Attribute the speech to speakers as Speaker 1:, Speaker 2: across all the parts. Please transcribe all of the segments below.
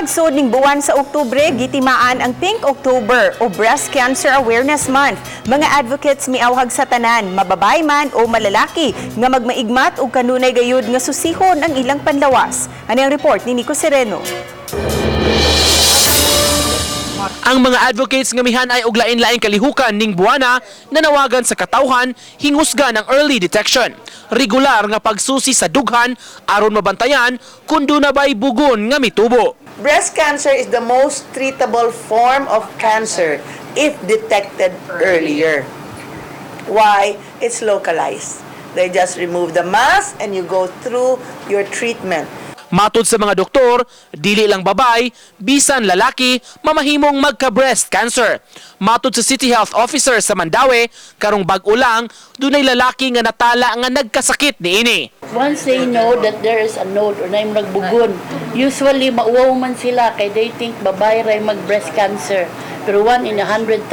Speaker 1: Pagsud ning buwan sa Oktubre, gitimaan ang Pink October o Breast Cancer Awareness Month. Mga advocates miawhag sa tanan, mababay man o malalaki, nga magmaigmat o kanunay gayud nga susihon ang ilang panlawas. Ano ang report ni Nico Sereno?
Speaker 2: Ang mga advocates nga mihan ay og lain-laing kalihukan ning buwana nanawagan sa katawhan hingusga ng early detection. Regular nga pagsusi sa dughan aron mabantayan kun do na bay bugon nga mitubo.
Speaker 3: Breast cancer is the most treatable form of cancer if detected earlier. Why? It's localized. They just remove the mass and you go through your treatment.
Speaker 2: Matod sa mga doktor, dili lang babay, bisan lalaki, mamahimong magka-breast cancer. Matod sa City Health Officer sa Mandaue, karong bag-o lang, dunay lalaki nga natala nga nagkasakit niini.
Speaker 4: Once they know that there is a node or na yung nagbugon, usually mauwaw man sila kay they think babae ray mag-breast cancer. Pero 1 in 100,000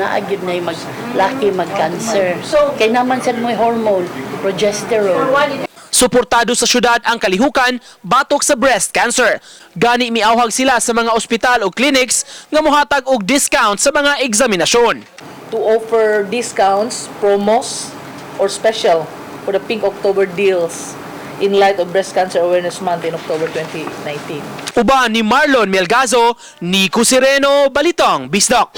Speaker 4: na agyud na yung laki mag-cancer. Kay naman sa may hormone, progesterone.
Speaker 2: Suportado sa syudad ang kalihukan batok sa breast cancer. Gani miawhag sila sa mga ospital o clinics nga mohatag og discount sa mga eksaminasyon.
Speaker 5: To offer discounts, promos, or special for the Pink October deals in light of Breast Cancer Awareness Month in October 2019.
Speaker 2: Uban ni Marlon Melgazo, Nico Sereno, Balitong Bisdok.